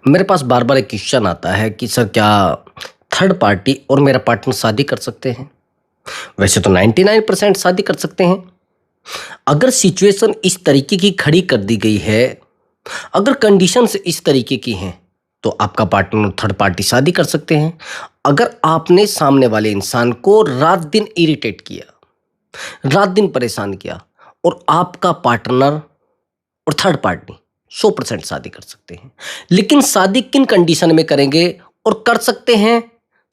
मेरे पास बार-बार एक क्वेश्चन आता है कि सर क्या थर्ड पार्टी और मेरा पार्टनर शादी कर सकते हैं? वैसे तो 99% शादी कर सकते हैं। अगर सिचुएशन इस तरीके की खड़ी कर दी गई है, अगर कंडीशंस इस तरीके की हैं, तो आपका पार्टनर थर्ड पार्टी शादी कर सकते हैं। अगर आपने सामने वाले इंसान को रात-दिन इरिटेट किया, रात-दिन परेशान किया और आपका पार्टनर और थर्ड पार्टी 100% शादी कर सकते हैं। लेकिन शादी किन कंडीशन में करेंगे और कर सकते हैं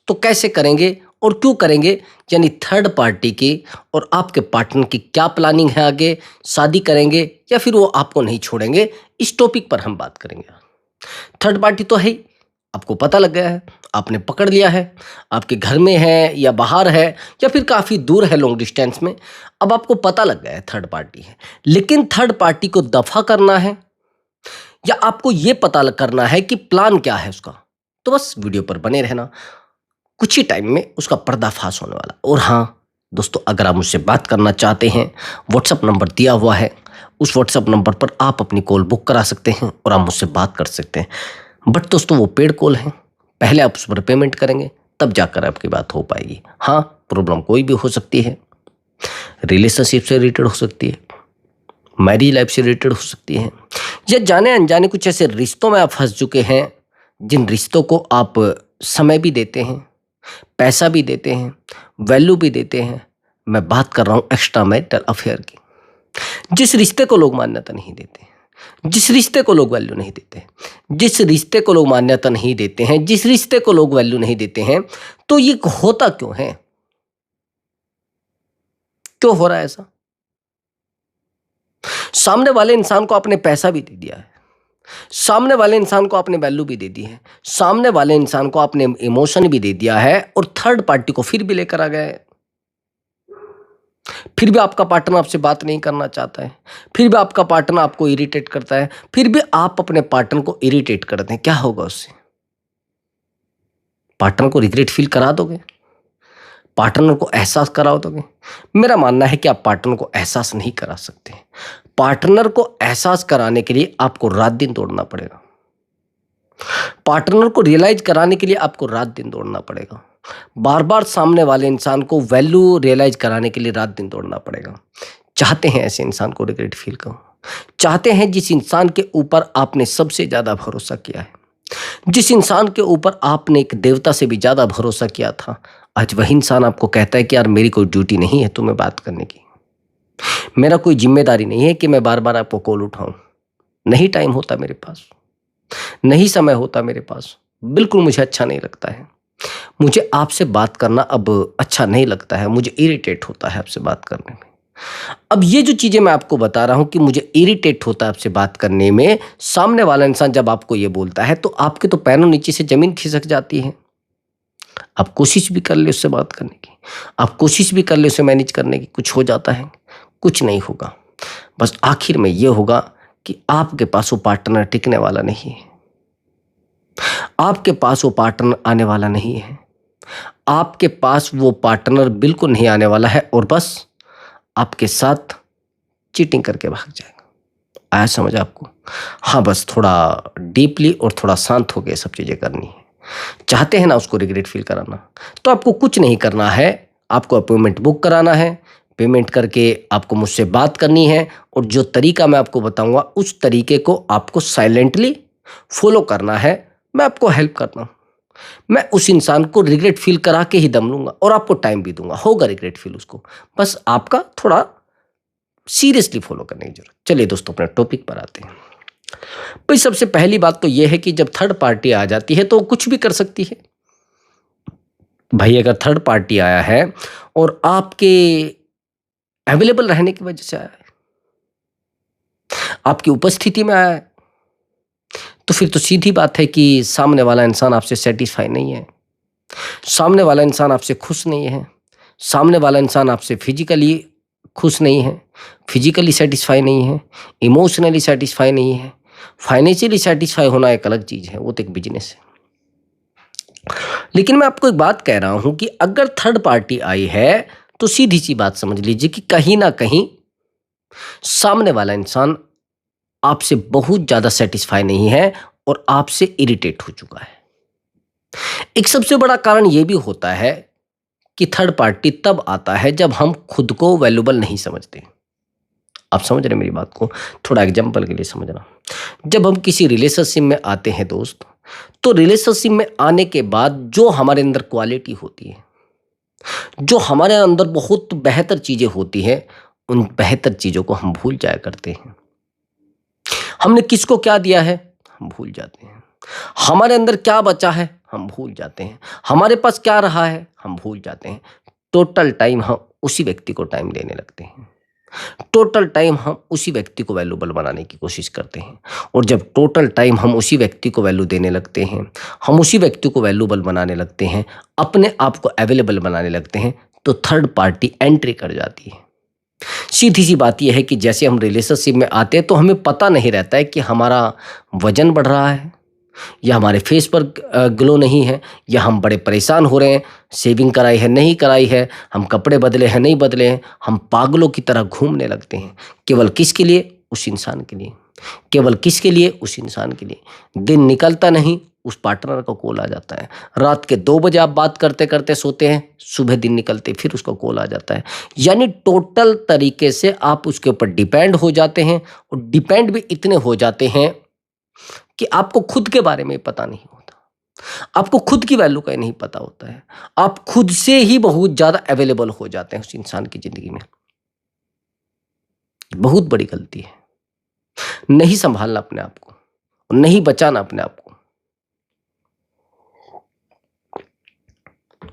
तो कैसे करेंगे और क्यों करेंगे, यानी थर्ड पार्टी की और आपके पार्टनर की क्या प्लानिंग है, आगे शादी करेंगे या फिर वो आपको नहीं छोड़ेंगे, इस टॉपिक पर हम बात करेंगे। थर्ड पार्टी तो है ही, आपको पता लग गया है, आपने पकड़ लिया है, आपके घर में है या बाहर है या फिर काफ़ी दूर है लॉन्ग डिस्टेंस में, अब आपको पता लग गया है थर्ड पार्टी है। लेकिन थर्ड पार्टी को दफ़ा करना है या आपको ये पता करना है कि प्लान क्या है उसका, तो बस वीडियो पर बने रहना। कुछ ही टाइम में उसका पर्दाफाश होने वाला। और हाँ दोस्तों, अगर आप मुझसे बात करना चाहते हैं, व्हाट्सअप नंबर दिया हुआ है, उस व्हाट्सअप नंबर पर आप अपनी कॉल बुक करा सकते हैं और आप मुझसे बात कर सकते हैं। बट दोस्तों वो पेड कॉल है, पहले आप उस पर पेमेंट करेंगे तब जाकर आपकी बात हो पाएगी। हाँ, प्रॉब्लम कोई भी हो सकती है, रिलेशनशिप से रिलेटेड हो सकती है, मैरिज लाइफ से रिलेटेड हो सकती है, या जाने अनजाने कुछ ऐसे रिश्तों में आप फंस चुके हैं जिन रिश्तों को आप समय भी देते हैं, पैसा भी देते हैं, वैल्यू भी देते हैं। मैं बात कर रहा हूं एक्स्ट्रा मैरिटल अफेयर की। जिस रिश्ते को लोग मान्यता नहीं देते, जिस रिश्ते को लोग वैल्यू नहीं देते, जिस रिश्ते को लोग मान्यता नहीं देते हैं, जिस रिश्ते को लोग वैल्यू नहीं देते हैं, तो ये होता क्यों है? क्यों हो रहा है ऐसा? सामने वाले इंसान को आपने पैसा भी दे दिया है, सामने वाले इंसान को आपने वैल्यू भी दे दी है, सामने वाले इंसान को आपने इमोशन भी दे दिया है और थर्ड पार्टी को फिर भी लेकर आ गए। फिर भी आपका पार्टनर आपसे बात नहीं करना चाहता है, फिर भी आपका पार्टनर आपको इरिटेट करता है, फिर भी आप अपने पार्टनर को इरिटेट करते हैं। क्या होगा उससे? पार्टनर को रिग्रेट फील करा दोगे, पार्टनर को एहसास करा दोगे? मेरा मानना है कि आप पार्टनर को एहसास नहीं करा सकते। पार्टनर को एहसास कराने के लिए आपको रात दिन दौड़ना पड़ेगा, पार्टनर को रियलाइज कराने के लिए आपको रात दिन दौड़ना पड़ेगा, बार बार सामने वाले इंसान को वैल्यू रियलाइज कराने के लिए रात दिन दौड़ना पड़ेगा। चाहते हैं ऐसे इंसान को रिग्रेट फील करो? चाहते हैं जिस इंसान के ऊपर आपने सबसे ज्यादा भरोसा किया है, जिस इंसान के ऊपर आपने एक देवता से भी ज्यादा भरोसा किया था, आज वही इंसान आपको कहता है कि यार मेरी कोई ड्यूटी नहीं है तुम्हें बात करने की, मेरा कोई जिम्मेदारी नहीं है कि मैं बार बार आपको कॉल उठाऊं, नहीं टाइम होता मेरे पास, नहीं समय होता मेरे पास, बिल्कुल मुझे अच्छा नहीं लगता है, मुझे आपसे बात करना अब अच्छा नहीं लगता है, मुझे इरिटेट होता है आपसे बात करने में। अब ये जो चीजें मैं आपको बता रहा हूं कि मुझे इरिटेट होता है आपसे बात करने में, सामने वाला इंसान जब आपको ये बोलता है तो आपके तो पैरों नीचे से जमीन खिसक जाती है। आप कोशिश भी कर ले उससे बात करने की, आप कोशिश भी कर ले उसे मैनेज करने की, कुछ हो जाता है? कुछ नहीं होगा। बस आखिर में ये होगा कि आपके पास वो पार्टनर टिकने वाला नहीं है, आपके पास वो पार्टनर आने वाला नहीं है, आपके पास वो पार्टनर बिल्कुल नहीं आने वाला है और बस आपके साथ चीटिंग करके भाग जाएगा। आया समझ आपको? हाँ, बस थोड़ा डीपली और थोड़ा शांत होकर सब चीजें करनी है। चाहते हैं ना उसको रिग्रेट फील कराना, तो आपको कुछ नहीं करना है, आपको अपॉइंटमेंट बुक कराना है, पेमेंट करके आपको मुझसे बात करनी है और जो तरीका मैं आपको बताऊंगा उस तरीके को आपको साइलेंटली फॉलो करना है। मैं आपको हेल्प करता हूं, मैं उस इंसान को रिग्रेट फील करा के ही दम लूंगा और आपको टाइम भी दूंगा, होगा रिग्रेट फील उसको, बस आपका थोड़ा सीरियसली फॉलो करने की जरूरत। चलिए दोस्तों अपने टॉपिक पर आते हैं। भाई सबसे पहली बात तो यह है कि जब थर्ड पार्टी आ जाती है तो कुछ भी कर सकती है। भाई अगर थर्ड पार्टी आया है और आपके अवेलेबल रहने की वजह से आया है, आपकी उपस्थिति में आया है, तो फिर तो सीधी बात है कि सामने वाला इंसान आपसे सेटिस्फाई नहीं है, सामने वाला इंसान आपसे खुश नहीं है, सामने वाला इंसान आपसे फिजिकली खुश नहीं है, फिजिकली सेटिस्फाई नहीं है, इमोशनली सेटिस्फाई नहीं है। फाइनेंशियली सेटिस्फाई होना एक अलग चीज है, वो तो एक बिजनेस है। लेकिन मैं आपको एक बात कह रहा हूं कि अगर थर्ड पार्टी आई है तो सीधी सी बात समझ लीजिए कि कहीं ना कहीं सामने वाला इंसान आपसे बहुत ज्यादा सेटिस्फाई नहीं है और आपसे इरिटेट हो चुका है। एक सबसे बड़ा कारण यह भी होता है कि थर्ड पार्टी तब आता है जब हम खुद को वैल्यूबल नहीं समझते। आप समझ रहे हैं मेरी बात को? थोड़ा एग्जांपल के लिए समझना। जब हम किसी रिलेशनशिप में आते हैं दोस्त, तो रिलेशनशिप में आने के बाद जो हमारे अंदर क्वालिटी होती है, जो हमारे अंदर बहुत बेहतर चीजें होती हैं, उन बेहतर चीजों को हम भूल जाया करते हैं। हमने किसको क्या दिया है, हम भूल जाते हैं। हमारे अंदर क्या बचा है, हम भूल जाते हैं। हमारे पास क्या रहा है, हम भूल जाते हैं। टोटल टाइम हम उसी व्यक्ति को टाइम देने लगते हैं। टोटल टाइम हम उसी व्यक्ति को वैल्यूबल बनाने की कोशिश करते हैं। और जब टोटल टाइम हम उसी व्यक्ति को वैल्यू देने लगते हैं, हम उसी व्यक्ति को वैल्यूबल बनाने लगते हैं, अपने आप को अवेलेबल बनाने लगते हैं, तो थर्ड पार्टी एंट्री कर जाती है। सीधी सी बात यह है कि जैसे हम रिलेशनशिप में आते हैं तो हमें पता नहीं रहता है कि हमारा वजन बढ़ रहा है, या हमारे फेस पर ग्लो नहीं है, या हम बड़े परेशान हो रहे हैं, शेविंग कराई है नहीं कराई है, हम कपड़े बदले हैं नहीं बदले हैं। हम पागलों की तरह घूमने लगते हैं। केवल किसके लिए? उस इंसान के लिए। केवल किसके लिए? उस इंसान के लिए। दिन निकलता नहीं, उस पार्टनर का कॉल आ जाता है। रात के 2 बजे आप बात करते करते सोते हैं, सुबह दिन निकलते फिर उसका कॉल आ जाता है। यानी टोटल तरीके से आप उसके ऊपर डिपेंड हो जाते हैं, और डिपेंड भी इतने हो जाते हैं कि आपको खुद के बारे में पता नहीं होता। आपको खुद की वैल्यू का ही नहीं पता होता है। आप खुद से ही बहुत ज्यादा अवेलेबल हो जाते हैं उस इंसान की जिंदगी में। बहुत बड़ी गलती है नहीं संभालना अपने आप को, नहीं बचाना अपने आप को।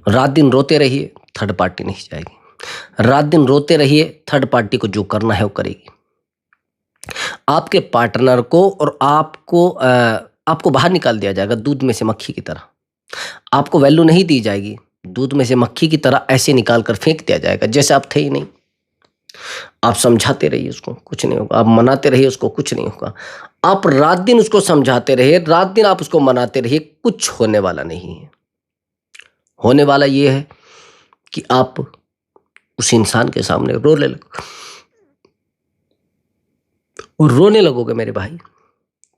रात दिन रोते रहिए, थर्ड पार्टी नहीं जाएगी। रात दिन रोते रहिए, थर्ड पार्टी को जो करना है वो करेगी। आपके पार्टनर को और आपको बाहर निकाल दिया जाएगा दूध में से मक्खी की तरह। आपको वैल्यू नहीं दी जाएगी, दूध में से मक्खी की तरह ऐसे निकाल कर फेंक दिया जाएगा जैसे आप थे ही नहीं। आप समझाते रहिए उसको, कुछ नहीं होगा। आप मनाते रहिए उसको, कुछ नहीं होगा। आप रात दिन उसको समझाते रहिए, रात दिन आप उसको मनाते रहिए, कुछ होने वाला नहीं है। होने वाला ये है कि आप उस इंसान के सामने रोने लगोगे, और रोने लगोगे मेरे भाई,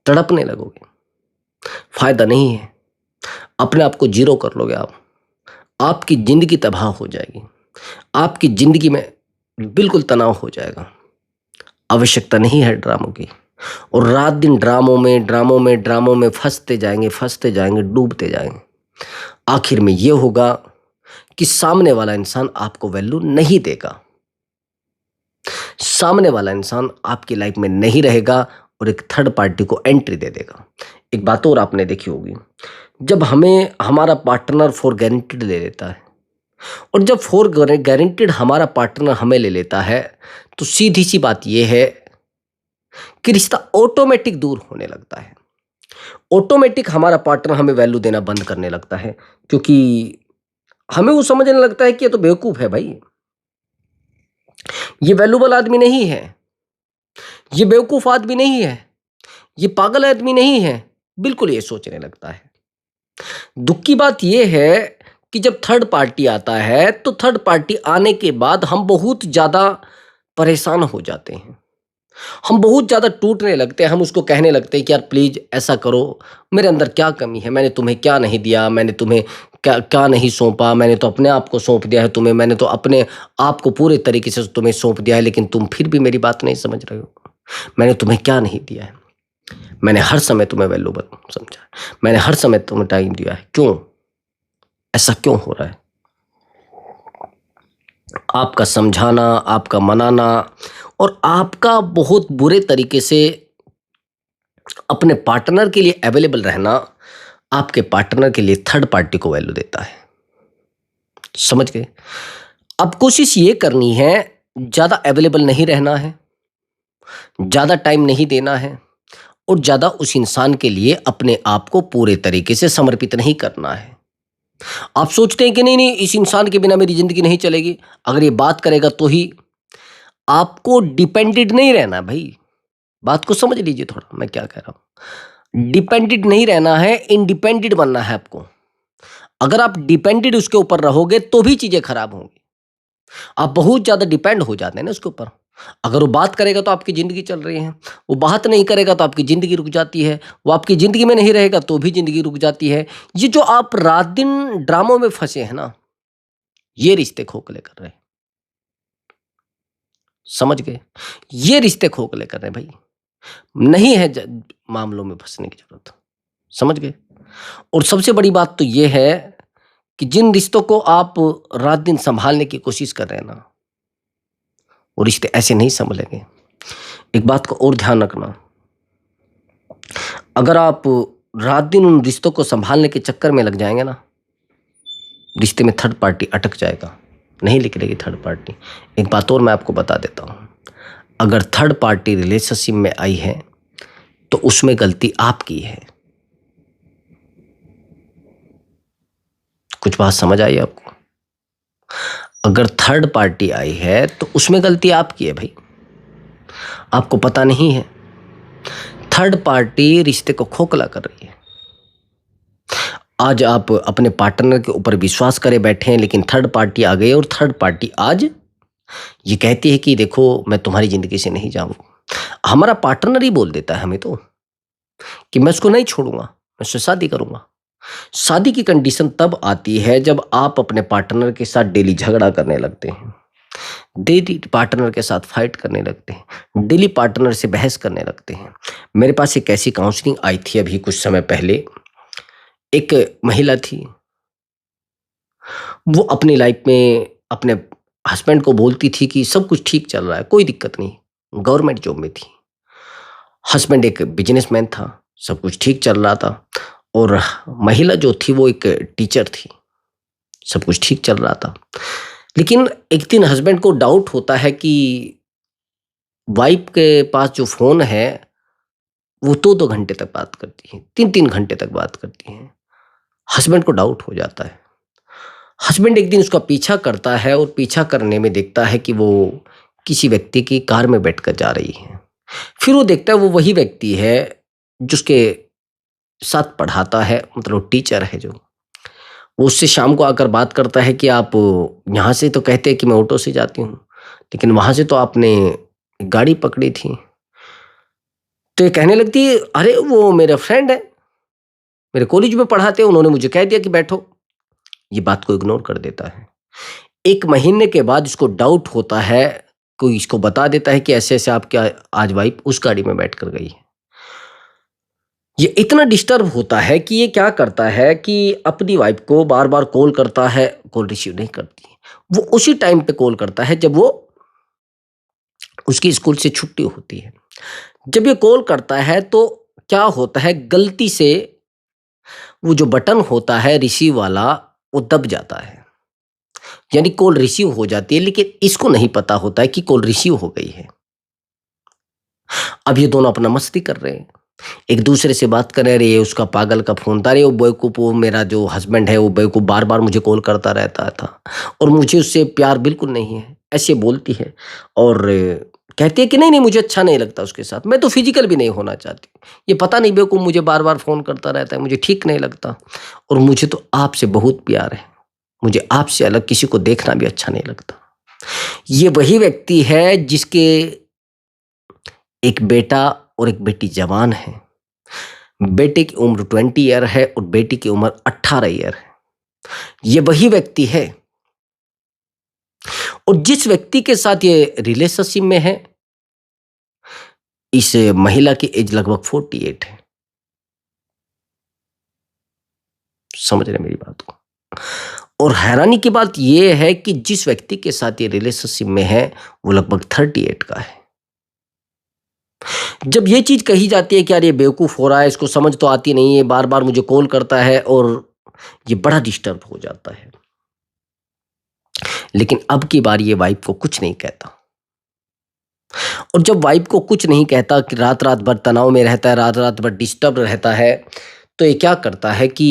तड़पने लगोगे। फायदा नहीं है। अपने आप को जीरो कर लोगे आप। आपकी जिंदगी तबाह हो जाएगी। आपकी जिंदगी में बिल्कुल तनाव हो जाएगा। आवश्यकता नहीं है ड्रामों की। और रात दिन ड्रामों में फंसते जाएंगे, डूबते जाएंगे। आखिर में यह होगा कि सामने वाला इंसान आपको वैल्यू नहीं देगा। सामने वाला इंसान आपकी लाइफ में नहीं रहेगा और एक थर्ड पार्टी को एंट्री दे देगा। एक बात और आपने देखी होगी, जब हमें हमारा पार्टनर फॉर गारंटेड ले लेता है, और जब फॉर गारंटेड हमारा पार्टनर हमें ले लेता है, तो सीधी सी बात यह है कि रिश्ता ऑटोमेटिक दूर होने लगता है। ऑटोमेटिक हमारा पार्टनर हमें वैल्यू देना बंद करने लगता है, क्योंकि हमें वो समझने लगता है कि ये तो बेवकूफ है भाई, ये वैल्यूबल आदमी नहीं है, ये बेवकूफ आदमी नहीं है, ये पागल आदमी नहीं है। बिल्कुल ये सोचने लगता है। दुख की बात यह है कि जब थर्ड पार्टी आता है, तो थर्ड पार्टी आने के बाद हम बहुत ज्यादा परेशान हो जाते हैं। हम बहुत ज्यादा टूटने लगते हैं। हम उसको कहने लगते हैं कि यार प्लीज ऐसा करो, मेरे अंदर क्या कमी है, मैंने तुम्हें क्या नहीं दिया, मैंने तुम्हें क्या क्या नहीं सौंपा, मैंने तो अपने आप को सौंप दिया है तुम्हें, मैंने तो अपने आप को पूरे तरीके से तुम्हें सौंप दिया है, लेकिन तुम फिर भी मेरी बात नहीं समझ रहे हो। मैंने तुम्हें क्या नहीं दिया है? मैंने हर समय तुम्हें वैल्यूबल समझा है, मैंने हर समय तुम्हें टाइम दिया है, क्यों ऐसा क्यों हो रहा है? आपका समझाना, आपका मनाना और आपका बहुत बुरे तरीके से अपने पार्टनर के लिए अवेलेबल रहना आपके पार्टनर के लिए थर्ड पार्टी को वैल्यू देता है। समझ गए? अब कोशिश ये करनी है, ज्यादा अवेलेबल नहीं रहना है, ज्यादा टाइम नहीं देना है, और ज्यादा उस इंसान के लिए अपने आप को पूरे तरीके से समर्पित नहीं करना है। आप सोचते हैं कि नहीं नहीं, इस इंसान के बिना मेरी जिंदगी नहीं चलेगी, अगर ये बात करेगा तो ही। आपको डिपेंडेंट नहीं रहना भाई, बात को समझ लीजिए थोड़ा मैं क्या कह रहा हूं। डिपेंडेंट नहीं रहना है, इंडिपेंडेंट बनना है आपको। अगर आप डिपेंडेंट उसके ऊपर रहोगे तो भी चीजें खराब होंगी। आप बहुत ज्यादा डिपेंड हो जाते हैं ना उसके ऊपर, अगर वो बात करेगा तो आपकी ज़िंदगी चल रही है, वो बात नहीं करेगा तो आपकी ज़िंदगी रुक जाती है, वो आपकी ज़िंदगी में नहीं रहेगा तो भी ज़िंदगी रुक जाती है। ये जो आप रात-दिन ड्रामों में फँसे हैं ना, ये रिश्ते खोखले कर रहे हैं। समझ गए? ये रिश्ते खोखले कर रहे हैं भाई। नहीं है मामलों में फंसने की जरूरत। समझ गए? और सबसे बड़ी बात तो ये है कि जिन रिश्तों को आप रात दिन संभालने की कोशिश कर रहे हैं ना, वो रिश्ते ऐसे नहीं संभलेंगे। एक बात को और ध्यान रखना, अगर आप रात दिन उन रिश्तों को संभालने के चक्कर में लग जाएंगे ना, रिश्ते में थर्ड पार्टी अटक जाएगा, नहीं निकलेगी थर्ड पार्टी। एक बात और मैं आपको बता देता हूँ, अगर थर्ड पार्टी रिलेशनशिप में आई है तो उसमें गलती आपकी है। कुछ बात समझ आई आपको? अगर थर्ड पार्टी आई है तो उसमें गलती आपकी है भाई, आपको पता नहीं है। थर्ड पार्टी रिश्ते को खोखला कर रही है। आज आप अपने पार्टनर के ऊपर विश्वास करे बैठे हैं, लेकिन थर्ड पार्टी आ गई और थर्ड पार्टी आज ये कहती है कि देखो मैं तुम्हारी जिंदगी से नहीं जाऊंगा। हमारा पार्टनर ही बोल देता है हमें तो कि मैं उसको नहीं छोड़ूंगा, मैं उससे शादी करूंगा। शादी की कंडीशन तब आती है जब आप अपने पार्टनर के साथ डेली झगड़ा करने लगते हैं, डेली पार्टनर के साथ फाइट करने लगते हैं, डेली पार्टनर से बहस करने लगते हैं। मेरे पास एक ऐसी काउंसलिंग आई थी अभी कुछ समय पहले। एक महिला थी, वो अपनी लाइफ में अपने हस्बैंड को बोलती थी कि सब कुछ ठीक चल रहा है, कोई दिक्कत नहीं, गवर्नमेंट जॉब में थी। हस्बैंड एक बिजनेसमैन था, सब कुछ ठीक चल रहा था। और महिला जो थी वो एक टीचर थी, सब कुछ ठीक चल रहा था। लेकिन एक दिन हस्बैंड को डाउट होता है कि वाइफ के पास जो फ़ोन है वो 2-2 घंटे तक बात करती है, 3-3 घंटे तक बात करती हैं। हस्बैंड को डाउट हो जाता है। हस्बैंड एक दिन उसका पीछा करता है और पीछा करने में देखता है कि वो किसी व्यक्ति की कार में बैठकर जा रही है। फिर वो देखता है वो वही व्यक्ति है जिसके साथ पढ़ाता है, मतलब टीचर है जो। वो उससे शाम को आकर बात करता है कि आप यहाँ से तो कहते हैं कि मैं ऑटो से जाती हूँ, लेकिन वहाँ से तो आपने गाड़ी पकड़ी थी। तो ये कहने लगती है, अरे वो मेरा फ्रेंड है, मेरे कॉलेज में पढ़ाते हैं, उन्होंने मुझे कह दिया कि बैठो। ये बात को इग्नोर कर देता है। 1 महीने के बाद इसको डाउट होता है, कोई इसको बता देता है कि ऐसे-ऐसे आपकी आज वाइफ उस गाड़ी में बैठकर गई है। ये इतना डिस्टर्ब होता है कि ये क्या करता है कि अपनी वाइफ को बार-बार कॉल करता है, कॉल रिसीव नहीं करती है। वो उसी टाइम पे कॉल करता है जब वो उसकी स्कूल से छुट्टी होती है। जब ये कॉल करता है तो क्या होता है, गलती से वो जो बटन होता है रिसीव वाला वो दब जाता है। यानी कॉल रिसीव हो जाती है, लेकिन इसको नहीं पता होता है कि कॉल रिसीव हो गई है। अब ये दोनों अपना मस्ती कर रहे हैं, एक दूसरे से बात कर रहे हैं। अरे ये उसका पागल का फ़ोन था, अरे वो बेवकूफ़, वो मेरा जो हस्बैंड है वो बेवकूफ़ बार-बार मुझे कॉल करता रहता था और मुझे उससे प्यार बिल्कुल नहीं है, ऐसे बोलती है। और कहती है कि नहीं, नहीं मुझे अच्छा नहीं लगता उसके साथ, मैं तो फिज़िकल भी नहीं होना चाहती। ये पता नहीं बेवकूफ़ मुझे बार-बार फ़ोन करता रहता है, मुझे ठीक नहीं लगता और मुझे तो आपसे बहुत प्यार है, मुझे आपसे अलग किसी को देखना भी अच्छा नहीं लगता। ये वही व्यक्ति है जिसके एक बेटा और एक बेटी जवान है। बेटे की उम्र 20 ईयर है और बेटी की उम्र 18 ईयर है। ये वही व्यक्ति है और जिस व्यक्ति के साथ ये रिलेशनशिप में है, इस महिला की एज लगभग 48 है। समझ रहे हैं मेरी बात को? और हैरानी की बात यह है कि जिस व्यक्ति के साथ ये रिलेशनशिप में है वो लगभग 38 का है। जब ये चीज कही जाती है कि यार ये बेवकूफ हो रहा है, इसको समझ तो आती नहीं है, बार बार मुझे कॉल करता है, और ये बड़ा डिस्टर्ब हो जाता है। लेकिन अब की बार ये वाइफ को कुछ नहीं कहता, और जब वाइफ को कुछ नहीं कहता कि रात रात भर तनाव में रहता है, रात रात भर डिस्टर्ब रहता है, तो ये क्या करता है कि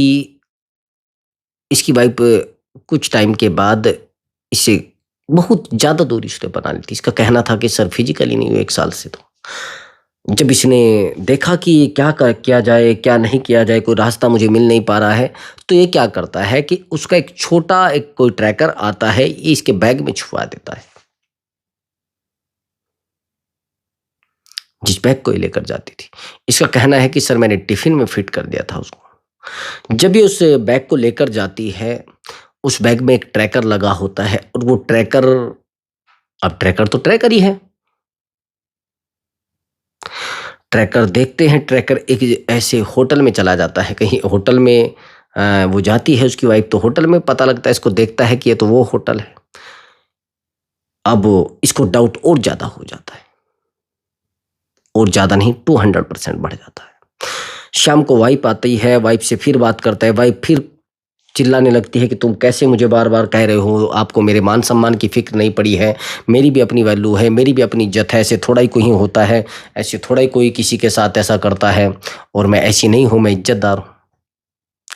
इसकी वाइफ कुछ टाइम के बाद इससे बहुत ज़्यादा दूरी उसने बना ली थी। इसका कहना था कि सर फिजिकली नहीं हुई 1 साल से। तो जब इसने देखा कि किया जाए, क्या नहीं किया जाए, कोई रास्ता मुझे मिल नहीं पा रहा है, तो ये क्या करता है कि उसका एक छोटा एक कोई ट्रैकर आता है, ये इसके बैग में छुपा देता है। जिस बैग को ये लेकर जाती थी। इसका कहना है कि सर मैंने टिफ़िन में फिट कर दिया था उसको। जब ये उस बैग को लेकर जाती है, उस बैग में एक ट्रैकर लगा होता है और वो ट्रैकर, अब ट्रैकर तो ट्रैकर ही है। ट्रैकर देखते हैं, ट्रैकर एक ऐसे होटल में चला जाता है, कहीं होटल में वो जाती है उसकी वाइफ, तो होटल में पता लगता है, इसको देखता है कि ये तो वो होटल है। अब इसको डाउट और ज़्यादा हो जाता है, और ज़्यादा नहीं 200% बढ़ जाता है। शाम को वाइफ आती है, वाइफ से फिर बात करता है, वाइफ फिर चिल्लाने लगती है कि तुम कैसे मुझे बार बार कह रहे हो, आपको मेरे मान सम्मान की फिक्र नहीं पड़ी है, मेरी भी अपनी वैल्यू है, मेरी भी अपनी इज्जत है, ऐसे थोड़ा ही कोई होता है, ऐसे थोड़ा ही कोई किसी के साथ ऐसा करता है, और मैं ऐसी नहीं हूँ, मैं इज्जतदार हूँ,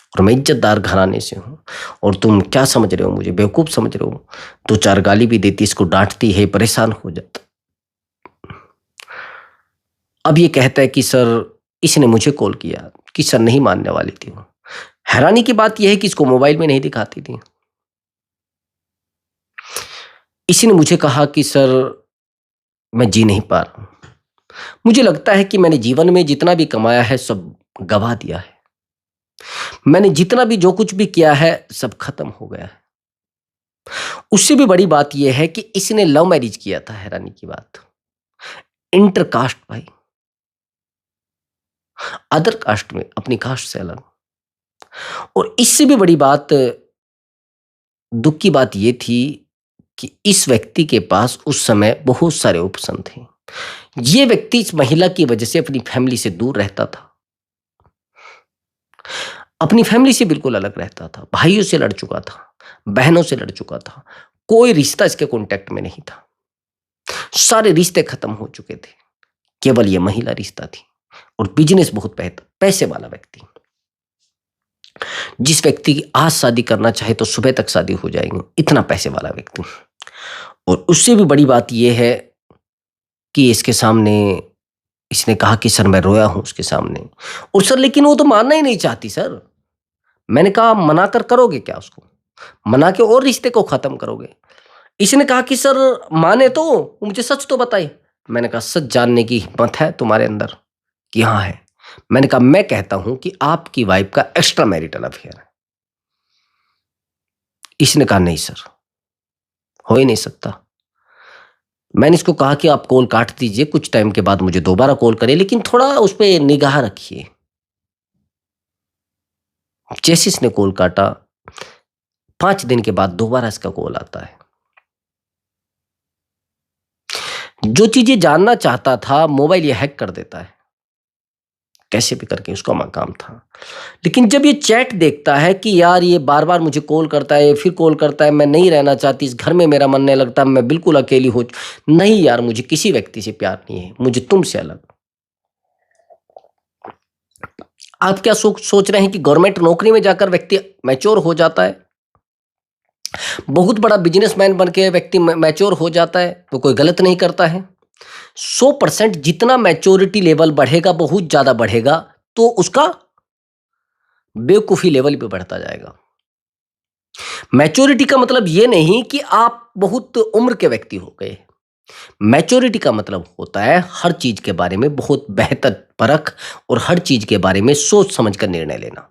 और मैं इज्जतदार घराने से हूँ, और तुम क्या समझ रहे हो, मुझे बेवकूफ़ समझ रहे हो। 2-4 गाली भी देती, इसको डांटती है, परेशान हो जाता। अब ये कहता है कि सर इसने मुझे कॉल किया, कि सर नहीं मानने वाली थी वो। हैरानी की बात यह है कि इसको मोबाइल में नहीं दिखाती थी। इसी ने मुझे कहा कि सर मैं जी नहीं पा रहा हूँ। मुझे लगता है कि मैंने जीवन में जितना भी कमाया है सब गवा दिया है। मैंने जितना भी जो कुछ भी किया है सब खत्म हो गया है। उससे भी बड़ी बात यह है कि इसने लव मैरिज किया था, हैरानी की बात। इंटर कास्ट भाई, अदर कास्ट में, अपनी कास्ट से अलग। और इससे भी बड़ी बात, दुख की बात यह थी कि इस व्यक्ति के पास उस समय बहुत सारे ऑप्शन थे। ये व्यक्ति इस महिला की वजह से अपनी फैमिली से दूर रहता था, अपनी फैमिली से बिल्कुल अलग रहता था, भाइयों से लड़ चुका था, बहनों से लड़ चुका था, कोई रिश्ता इसके कांटेक्ट में नहीं था, सारे रिश्ते खत्म हो चुके थे, केवल ये महिला रिश्ता थी। और बिजनेस बहुत पैसे वाला व्यक्ति, जिस व्यक्ति की आज शादी करना चाहे तो सुबह तक शादी हो जाएगी, इतना पैसे वाला व्यक्ति। और उससे भी बड़ी बात यह है कि इसके सामने इसने कहा कि सर मैं रोया हूं उसके सामने, और सर लेकिन वो तो मानना ही नहीं चाहती सर। मैंने कहा मना कर करोगे क्या उसको, मना के और रिश्ते को खत्म करोगे। इसने कहा कि सर माने तो मुझे सच तो बताइए। मैंने कहा सच जानने की हिम्मत है तुम्हारे अंदर? कि हाँ है। मैंने कहा मैं कहता हूं कि आपकी वाइफ का एक्स्ट्रा मैरिटल अफेयर है। इसने कहा नहीं सर, हो ही नहीं सकता। मैंने इसको कहा कि आप कॉल काट दीजिए, कुछ टाइम के बाद मुझे दोबारा कॉल करिए, लेकिन थोड़ा उस पर निगाह रखिए। जैसे इसने कॉल काटा, 5 दिन के बाद दोबारा इसका कॉल आता है। जो चीजें जानना चाहता था मोबाइल ये हैक कर देता है, कैसे भी करके उसका काम था। लेकिन जब ये चैट देखता है कि यार ये बार बार मुझे कॉल करता है, फिर कॉल करता है, मैं नहीं रहना चाहती इस घर में, मेरा मन नहीं लगता, मैं बिल्कुल अकेली हो, नहीं यार मुझे किसी व्यक्ति से प्यार नहीं है, मुझे तुमसे अलग। आप क्या सोच रहे हैं कि गवर्नमेंट नौकरी में जाकर व्यक्ति मैच्योर हो जाता है, बहुत बड़ा बिजनेसमैन बन के व्यक्ति मैच्योर हो जाता है तो कोई गलत नहीं करता है? 100% जितना मैच्योरिटी लेवल बढ़ेगा, बहुत ज्यादा बढ़ेगा, तो उसका बेवकूफी लेवल भी बढ़ता जाएगा। मैच्योरिटी का मतलब ये नहीं कि आप बहुत उम्र के व्यक्ति हो गए। मैच्योरिटी का मतलब होता है हर चीज के बारे में बहुत बेहतर परख, और हर चीज के बारे में सोच समझ कर निर्णय लेना।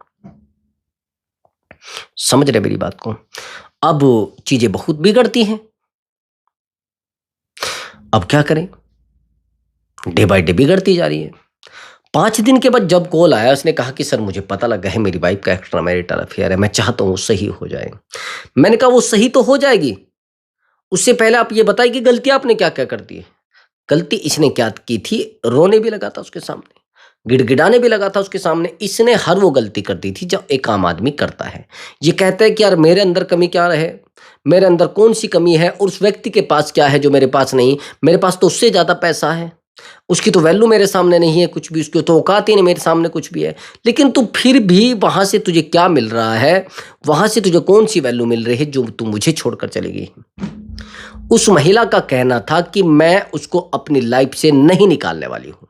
समझ रहे मेरी बात को? अब चीजें बहुत बिगड़ती हैं, अब क्या करें, डे बाय डे बिगड़ती जा रही है। 5 दिन के बाद जब कॉल आया, उसने कहा कि सर मुझे पता लगा है मेरी वाइफ का एक्स्ट्रा मैरिटल अफेयर है, मैं चाहता हूँ वो सही हो जाए। मैंने कहा वो सही तो हो जाएगी, उससे पहले आप ये बताइए कि गलती आपने क्या क्या कर दी है। गलती इसने क्या की थी, रोने भी लगा था उसके सामने, गिड़गिड़ाने भी लगा था उसके सामने। इसने हर वो गलती कर दी थी जो एक आम आदमी करता है। ये कहता है कि यार मेरे अंदर कमी क्या है, मेरे अंदर कौन सी कमी है, और उस व्यक्ति के पास क्या है जो मेरे पास नहीं। मेरे पास तो उससे ज्यादा पैसा है, उसकी तो वैल्यू मेरे सामने नहीं है कुछ भी, उसकी तो औकात ही नहीं मेरे सामने कुछ भी है। लेकिन तू फिर भी वहां से तुझे क्या मिल रहा है, वहां से तुझे कौन सी वैल्यू मिल रही है जो तू मुझे छोड़कर चली गई। उस महिला का कहना था कि मैं उसको अपनी लाइफ से नहीं निकालने वाली हूं।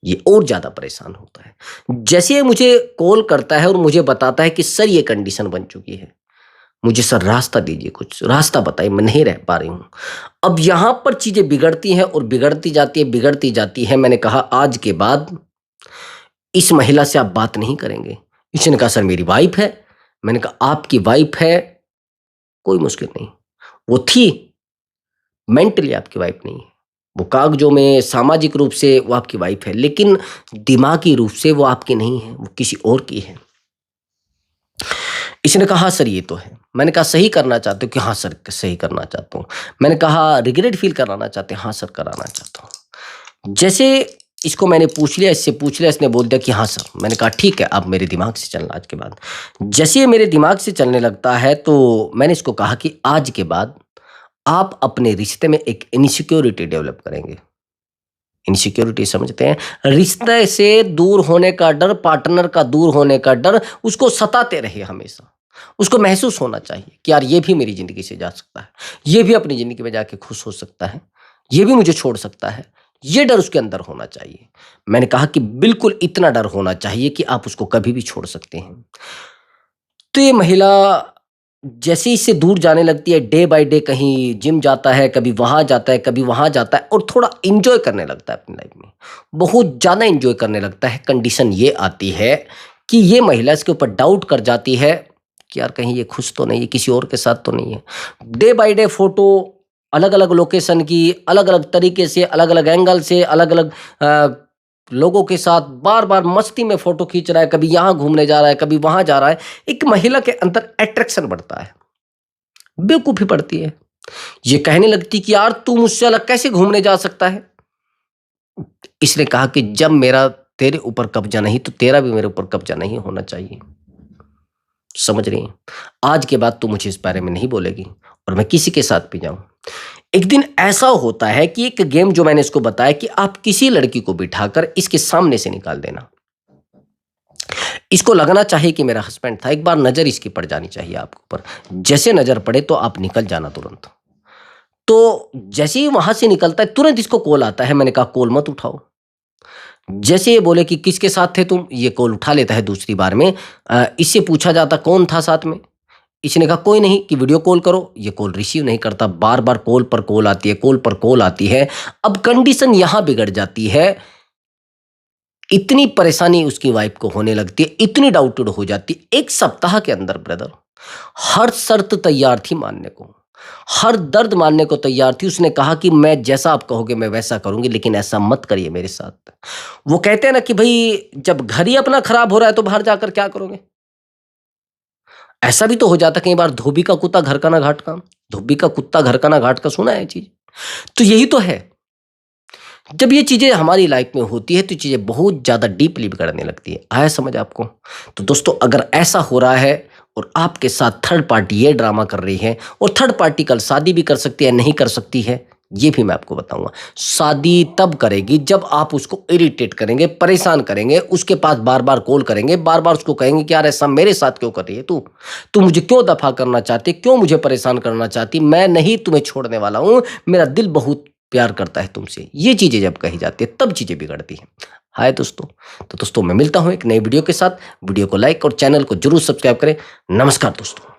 ये और ज्यादा परेशान होता है। जैसे ये मुझे कॉल करता है और मुझे बताता है कि सर ये कंडीशन बन चुकी है, मुझे सर रास्ता दीजिए, कुछ रास्ता बताइए, मैं नहीं रह पा रही हूँ। अब यहाँ पर चीज़ें बिगड़ती हैं और बिगड़ती जाती है, बिगड़ती जाती है। मैंने कहा आज के बाद इस महिला से आप बात नहीं करेंगे। इसने कहा सर मेरी वाइफ़ है। मैंने कहा आपकी वाइफ़ है, कोई मुश्किल नहीं। वो थी, मेंटली आपकी वाइफ़ नहीं है। वो कागज़ों में सामाजिक रूप से वो आपकी वाइफ़ है, लेकिन दिमागी रूप से वो आपकी नहीं है, वो किसी और की है। इसने कहा हाँ सर ये तो है। मैंने कहा सही करना चाहते हो कि हाँ सर सही करना चाहता हूँ। मैंने कहा रिग्रेट फील कराना चाहते हैं? हाँ सर कराना चाहता हूँ। जैसे इसको मैंने पूछ लिया, इससे पूछ लिया, इसने बोल दिया कि हाँ सर। मैंने कहा ठीक है, अब मेरे दिमाग से चलना आज के बाद। जैसे ये मेरे दिमाग से चलने लगता है तो मैंने इसको कहा कि आज के बाद आप अपने रिश्ते में एक इनसिक्योरिटी डेवलप करेंगे। इनसिक्योरिटी समझते हैं? रिश्ते से दूर होने का डर, पार्टनर का दूर होने का डर उसको सताते रहे हमेशा। उसको महसूस होना चाहिए कि यार ये भी मेरी ज़िंदगी से जा सकता है, ये भी अपनी ज़िंदगी में जाके खुश हो सकता है, ये भी मुझे छोड़ सकता है। ये डर उसके अंदर होना चाहिए। मैंने कहा कि बिल्कुल इतना डर होना चाहिए कि आप उसको कभी भी छोड़ सकते हैं। तो ये महिला जैसे ही इससे दूर जाने लगती है, डे बाय डे कहीं जिम जाता है, कभी वहाँ जाता है, कभी वहाँ जाता है और थोड़ा एन्जॉय करने लगता है अपनी लाइफ में। बहुत ज़्यादा एन्जॉय करने लगता है। कंडीशन ये आती है कि ये महिला इसके ऊपर डाउट कर जाती है कि यार कहीं ये खुश तो नहीं है, किसी और के साथ तो नहीं है। डे बाय डे फ़ोटो अलग-अलग लोकेशन की, अलग-अलग तरीके से, अलग-अलग एंगल से, अलग-अलग लोगों के साथ बार-बार मस्ती में फ़ोटो खींच रहा है, कभी यहाँ घूमने जा रहा है, कभी वहाँ जा रहा है। एक महिला के अंदर अट्रैक्शन बढ़ता है, बेवकूफ़ी बढ़ती है। ये कहने लगती कि यार तू मुझसे अलग कैसे घूमने जा सकता है? इसने कहा कि जब मेरा तेरे ऊपर कब्ज़ा नहीं तो तेरा भी मेरे ऊपर कब्ज़ा नहीं होना चाहिए। समझ रही हैं? आज के बाद तू मुझे इस बारे में नहीं बोलेगी और मैं किसी के साथ भी जाऊँ। एक दिन ऐसा होता है कि एक गेम जो मैंने इसको बताया कि आप किसी लड़की को बिठाकर इसके सामने से निकाल देना। इसको लगना चाहिए कि मेरा हस्बैंड था, एक बार नज़र इसकी पड़ जानी चाहिए आपके ऊपर। जैसे नज़र पड़े तो आप निकल जाना तुरंत। तो जैसे ही वहाँ से निकलता है तुरंत इसको कॉल आता है। मैंने कहा कॉल मत उठाओ। जैसे ये बोले कि किसके साथ थे तुम? ये कॉल उठा लेता है दूसरी बार में। इससे पूछा जाता कौन था साथ में? इसने कहा कोई नहीं कि वीडियो कॉल करो। ये कॉल रिसीव नहीं करता, बार-बार कॉल पर कॉल आती है, कॉल पर कॉल आती है। अब कंडीशन यहाँ बिगड़ जाती है, इतनी परेशानी उसकी वाइफ को होने लगती है, इतनी डाउटेड हो जाती है। 1 सप्ताह के अंदर ब्रदर हर शर्त तैयार थी मानने को, हर दर्द मानने को तैयार थी। उसने कहा कि मैं जैसा आप कहोगे मैं वैसा करूँगी, लेकिन ऐसा मत करिए मेरे साथ। वो कहते हैं ना कि भई जब घर ही अपना खराब हो रहा है तो बाहर जाकर क्या करोगे? ऐसा भी तो हो जाता है कई बार, धोबी का कुत्ता घर का ना घाट का। धोबी का कुत्ता घर का ना घाट का, सुना है ये चीज़? तो यही तो है। जब ये चीज़ें हमारी लाइफ में होती है तो चीज़ें बहुत ज़्यादा डीपली बिगड़ने लगती है। आया समझ आपको? तो दोस्तों अगर ऐसा हो रहा है और आपके साथ थर्ड पार्टी ये ड्रामा कर रही है, और थर्ड पार्टी कल शादी भी कर सकती है, नहीं कर सकती है, ये भी मैं आपको बताऊँगा। शादी तब करेगी जब आप उसको इरिटेट करेंगे, परेशान करेंगे, उसके पास बार-बार कॉल करेंगे, बार-बार उसको कहेंगे कि यार ऐसा मेरे साथ क्यों कर रही है तू? तू मुझे क्यों दफ़ा करना चाहती है? क्यों मुझे परेशान करना चाहती है? मैं नहीं तुम्हें छोड़ने वाला हूँ, मेरा दिल बहुत प्यार करता है तुमसे। ये चीज़ें जब कही जाती है तब चीज़ें बिगड़ती हैं। हाय दोस्तों, तो दोस्तों मैं मिलता हूँ एक नई वीडियो के साथ। वीडियो को लाइक और चैनल को ज़रूर सब्सक्राइब करें। नमस्कार दोस्तों।